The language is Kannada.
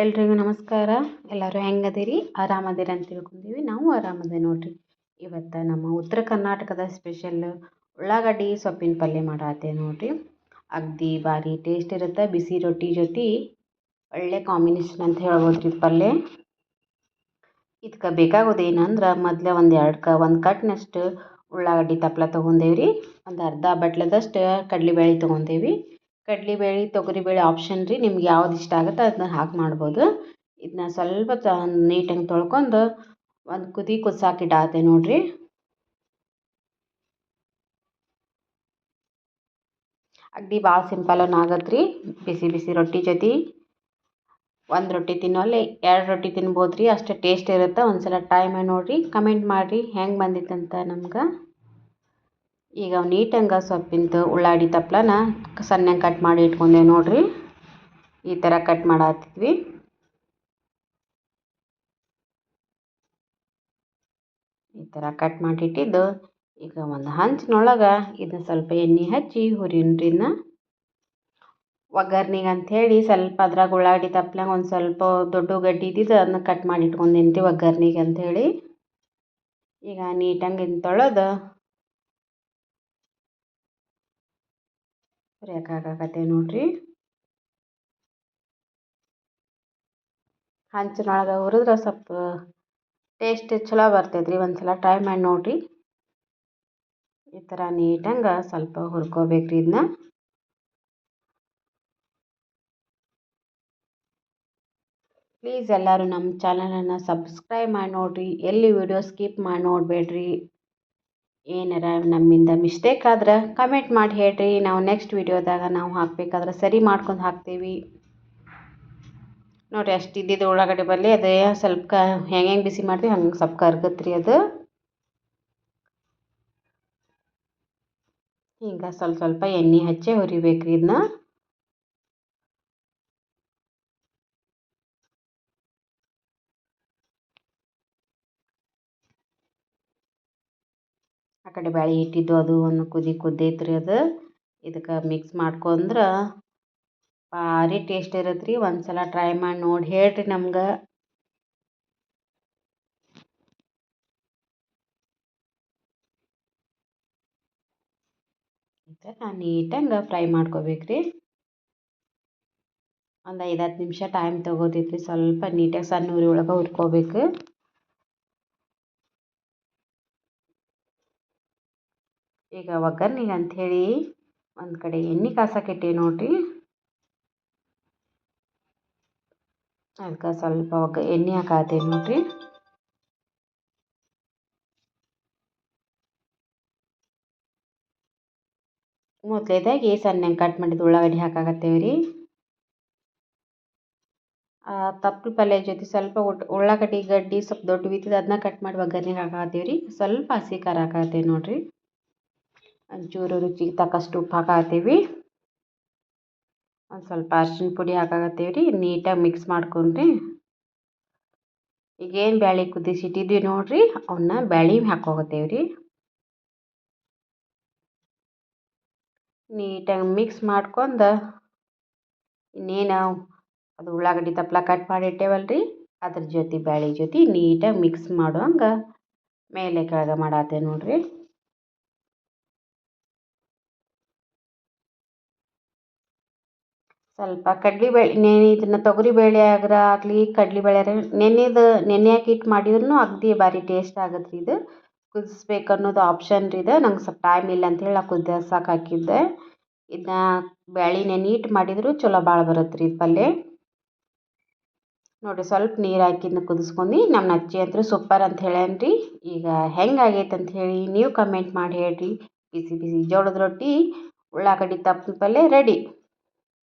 ಎಲ್ರಿಗೂ ನಮಸ್ಕಾರ. ಎಲ್ಲರೂ ಹೆಂಗದಿರಿ? ಆರಾಮದಿರಿ ಅಂತ ತಿಳ್ಕೊಂಡೀವಿ. ನಾವು ಆರಾಮದೆ ನೋಡ್ರಿ. ಇವತ್ತು ನಮ್ಮ ಉತ್ತರ ಕರ್ನಾಟಕದ ಸ್ಪೆಷಲ್ ಉಳ್ಳಾಗಡ್ಡಿ ಸೊಪ್ಪಿನ ಪಲ್ಯ ಮಾಡತ್ತೆ ನೋಡ್ರಿ. ಅಗ್ದಿ ಭಾರಿ ಟೇಸ್ಟ್ ಇರುತ್ತೆ. ಬಿಸಿ ರೊಟ್ಟಿ ಜೊತೆ ಒಳ್ಳೆ ಕಾಂಬಿನೇಷನ್ ಅಂತ ಹೇಳ್ಬೋದು ರೀ ಪಲ್ಯ. ಇದಕ್ಕೆ ಬೇಕಾಗೋದು ಏನಂದ್ರೆ ಮೊದಲೇ ಒಂದು ಕಟ್ನಷ್ಟು ಉಳ್ಳಾಗಡ್ಡಿ ತಪ್ಪಲ ತೊಗೊಂಡೇವ್ರಿ. ಒಂದು ಅರ್ಧ ಬಟ್ಲದಷ್ಟು ಕಡಲೆಬೇಳೆ ತೊಗೊಂಡೇವಿ. ಕಡಲೆಬೇಳೆ ತೊಗರಿಬೇಳೆ ಆಪ್ಷನ್ ರೀ, ನಿಮ್ಗೆ ಯಾವ್ದು ಇಷ್ಟ ಆಗುತ್ತೆ ಅದನ್ನ ಹಾಕಿ ಮಾಡ್ಬೋದು. ಇದನ್ನ ಸ್ವಲ್ಪ ನೀಟಾಗಿ ತೊಳ್ಕೊಂಡು ಒಂದು ಕುದಿ ಕುದಿಸಾಕಿಡಾತೆ ನೋಡ್ರಿ. ಅಗ್ದಿ ಭಾಳ ಸಿಂಪಲ್ ಆಗತ್ತೆ ರೀ. ಬಿಸಿ ಬಿಸಿ ರೊಟ್ಟಿ ಜೊತೆ ಒಂದು ರೊಟ್ಟಿ ತಿನ್ನೋಲ್ಲಿ 2 ರೊಟ್ಟಿ ತಿನ್ಬೋದು ರೀ, ಅಷ್ಟು ಟೇಸ್ಟ್ ಇರುತ್ತೆ. ಒಂದ್ಸಲ ಟ್ರೈ ಮಾಡಿ ನೋಡಿರಿ, ಕಮೆಂಟ್ ಮಾಡಿರಿ ಹೆಂಗೆ ಬಂದಿತ್ತಂತ ನಮ್ಗೆ. ಈಗ ನೀಟಂಗೆ ಸೊಪ್ಪಿಂದು ಉಳ್ಳಾಗಡ್ಡಿ ತಪ್ಪಲನ ಸಣ್ಣಗೆ ಕಟ್ ಮಾಡಿ ಇಟ್ಕೊಂಡೇವೆ ನೋಡ್ರಿ. ಈ ಥರ ಕಟ್ ಮಾಡತ್ತಿದ್ವಿ. ಈ ಥರ ಕಟ್ ಮಾಡಿಟ್ಟಿದ್ದು ಈಗ ಒಂದು ಹಂಚಿನೊಳಗೆ ಇದನ್ನ ಸ್ವಲ್ಪ ಎಣ್ಣೆ ಹಚ್ಚಿ ಹುರಿನ್ರಿ. ಒಗ್ಗರ್ನಿಗೆ ಅಂಥೇಳಿ ಸ್ವಲ್ಪ ಅದ್ರಾಗ ಉಳ್ಳಾಗಡ್ಡಿ ತಪ್ಪಲಾಗ ಒಂದು ಸ್ವಲ್ಪ ದೊಡ್ಡ ಗಡ್ಡಿ ಇದ್ದಿದ್ದು ಅದನ್ನ ಕಟ್ ಮಾಡಿ ಇಟ್ಕೊಂಡೇನಿ ರೀ ಒಗ್ಗರ್ನಿಗೆ ಅಂಥೇಳಿ. ಈಗ ನೀಟಂಗೆ ಇದನ್ನ ತೊಳೆದು ಹುರಿಯೋಕ್ಕಾಗತ್ತೆ ನೋಡ್ರಿ. ಹಂಚಿನೊಳಗೆ ಹುರಿದ್ರೆ ಸ್ವಲ್ಪ ಟೇಸ್ಟ್ ಚಲೋ ಬರ್ತೈತೆ ರೀ. ಒಂದು ಸಲ ಟ್ರೈ ಮಾಡಿ ನೋಡಿರಿ. ಈ ಥರ ನೀಟಂಗೆ ಸ್ವಲ್ಪ ಹುರ್ಕೋಬೇಕ್ರಿ ಇದನ್ನ. ಪ್ಲೀಸ್ ಎಲ್ಲರೂ ನಮ್ಮ ಚಾನಲನ್ನು ಸಬ್ಸ್ಕ್ರೈಬ್ ಮಾಡಿ ನೋಡಿರಿ. ಎಲ್ಲಿ ವಿಡಿಯೋ ಸ್ಕಿಪ್ ಮಾಡಿ ನೋಡಬೇಡ್ರಿ. ಏನಾರ ನಮ್ಮಿಂದ ಮಿಸ್ಟೇಕ್ ಆದ್ರೆ ಕಮೆಂಟ್ ಮಾಡಿ ಹೇಳ್ರಿ. ನಾವು ನೆಕ್ಸ್ಟ್ ವಿಡಿಯೋದಾಗ ನಾವು ಹಾಕಬೇಕಾದ್ರೆ ಸರಿ ಮಾಡ್ಕೊಂಡು ಹಾಕ್ತೀವಿ ನೋಡಿರಿ. ಅಷ್ಟು ಇದ್ದಿದ್ದು ಉಳ್ಳಾಗಡ್ಡಿ ಬರಲಿ ಅದು ಸ್ವಲ್ಪ ಹೆಂಗೆ ಬಿಸಿ ಮಾಡ್ತೀವಿ ಹಂಗೆ ಸ್ವಲ್ಪ ಕರ್ಗತ್ತೆ ರೀ ಅದು. ಹಿಂಗೆ ಸ್ವಲ್ಪ ಸ್ವಲ್ಪ ಎಣ್ಣೆ ಹಚ್ಚಿ ಹುರಿಬೇಕ್ರಿ ಇದನ್ನ. ಆ ಕಡೆ ಬ್ಯಾಳೆ ಇಟ್ಟಿದ್ದು ಅದು ಒಂದು ಕುದ್ದೈತ್ರಿ ಅದು. ಇದಕ್ಕೆ ಮಿಕ್ಸ್ ಮಾಡ್ಕೊಂಡ್ರೆ ಭಾರಿ ಟೇಸ್ಟ್ ಇರುತ್ತೆ ರೀ. ಒಂದು ಸಲ ಟ್ರೈ ಮಾಡಿ ನೋಡಿ ಹೇಳ್ರಿ ನಮ್ಗೆ. ಈ ಥರ ನೀಟಂಗೆ ಫ್ರೈ ಮಾಡ್ಕೋಬೇಕ್ರಿ. ಒಂದು 5-10 ನಿಮಿಷ ಟೈಮ್ ತೊಗೋತೈತ್ರಿ. ಸ್ವಲ್ಪ ನೀಟಾಗಿ ಸಣ್ಣ ಉರಿ ಒಳಗೆ ಹುರ್ಕೋಬೇಕು. ಈಗ ಒಗ್ಗರ್ನಿಗೆ ಅಂಥೇಳಿ ಒಂದು ಕಡೆ ಎಣ್ಣೆ ಕಾಸಕ್ಕಿಟ್ಟೆ ನೋಡ್ರಿ. ಅದಕ್ಕೆ ಸ್ವಲ್ಪ ಎಣ್ಣೆ ಹಾಕತ್ತೆ ನೋಡ್ರಿ. ಮೊದಲೇದಾಗಿ ಸಣ್ಣಗೆ ಕಟ್ ಮಾಡಿದ ಉಳ್ಳಾಗಡ್ಡಿ ಹಾಕಾಕತ್ತೇವೆ ರೀ. ತಪ್ಪಲು ಪಲ್ಯ ಜೊತೆ ಸ್ವಲ್ಪ ಉಳ್ಳಾಗಡ್ಡಿ ಗಡ್ಡಿ ಸ್ವಲ್ಪ ದೊಡ್ಡ ಬಿತ್ತಿದ್ದು ಅದನ್ನ ಕಟ್ ಮಾಡಿ ಒಗ್ಗರ್ನಿಗೆ ಹಾಕಾಕತ್ತೀವಿ ರೀ. ಸ್ವಲ್ಪ ಹಸಿ ಖಾರ ಹಾಕಾಕತ್ತೀವಿ ನೋಡ್ರಿ. ಒಂಚೂರು ರುಚಿಗೆ ತಕ್ಕಷ್ಟು ಉಪ್ಪು ಹಾಕಾಕತ್ತೀವಿ. ಒಂದು ಸ್ವಲ್ಪ ಅರಿಶಿನ ಪುಡಿ ಹಾಕಾಕತ್ತೀವಿ ರೀ. ನೀಟಾಗಿ ಮಿಕ್ಸ್ ಮಾಡ್ಕೊಂಡ್ರಿ. ಈಗೇನು ಬ್ಯಾಳೆ ಕುದಿಸಿಟ್ಟಿದ್ವಿ ನೋಡ್ರಿ, ಅವನ್ನ ಬ್ಯಾಳೆ ಹಾಕೋಕತ್ತೇವೆ ರೀ. ನೀಟಾಗಿ ಮಿಕ್ಸ್ ಮಾಡ್ಕೊಂಡು ಇನ್ನೇನು ಅದು ಉಳ್ಳಾಗಡ್ಡಿ ತಪ್ಪಲ ಕಟ್ ಮಾಡಿ ಇಟ್ಟೇವಲ್ರಿ ಅದ್ರ ಜೊತೆ ಬ್ಯಾಳೆ ಜೊತೆ ನೀಟಾಗಿ ಮಿಕ್ಸ್ ಮಾಡುವಂಗೆ ಮೇಲೆ ಕೆಳಗೆ ಮಾಡತ್ತೆ ನೋಡ್ರಿ. ಸ್ವಲ್ಪ ಕಡ್ಲೆಬೇಳೆ ಇದನ್ನು ತೊಗರಿಬೇಳೆ ಆಗಲಿ ಕಡ್ಲೆಬೇಳೆ ನೆನೆ ಹಾಕಿಟ್ಟು ಮಾಡಿದ್ರೂ ಅಗದಿ ಭಾರಿ ಟೇಸ್ಟ್ ಆಗತ್ತೆ ರೀ. ಇದು ಕುದಿಸ್ಬೇಕು ಅನ್ನೋದು ಆಪ್ಷನ್ ರೀ. ಇದು ನಂಗೆ ಸ್ವಲ್ಪ ಟೈಮ್ ಇಲ್ಲ ಅಂಥೇಳಿ ನಾ ಕುದಿಸಕ್ಕೆ ಹಾಕಿದ್ದೆ. ಇದನ್ನ ಬ್ಯಾಳೆ ನೆನಿಟ್ಟು ಮಾಡಿದ್ರು ಚಲೋ ಭಾಳ ಬರುತ್ತೆ ರೀ ಇದು ಪಲ್ಯ. ನೋಡಿರಿ ಸ್ವಲ್ಪ ನೀರು ಹಾಕಿದ್ನ ಕುದಿಸ್ಕೊಂಡು ನಮ್ಮ ಅಜ್ಜಿ ಅಂತೂ ಸೂಪರ್ ಅಂತ ಹೇಳ್ಯಾನ್ರಿ. ಈಗ ಹೆಂಗಾಗೈತೆ ಅಂತ ಹೇಳಿ ನೀವು ಕಮೆಂಟ್ ಮಾಡಿ ಹೇಳ್ರಿ. ಬಿಸಿ ಬಿಸಿ ಜೋಳದ ರೊಟ್ಟಿ ಉಳ್ಳಾಗಡ್ಡಿ ತಪ್ಪಲ ಪಲ್ಯ ರೆಡಿ.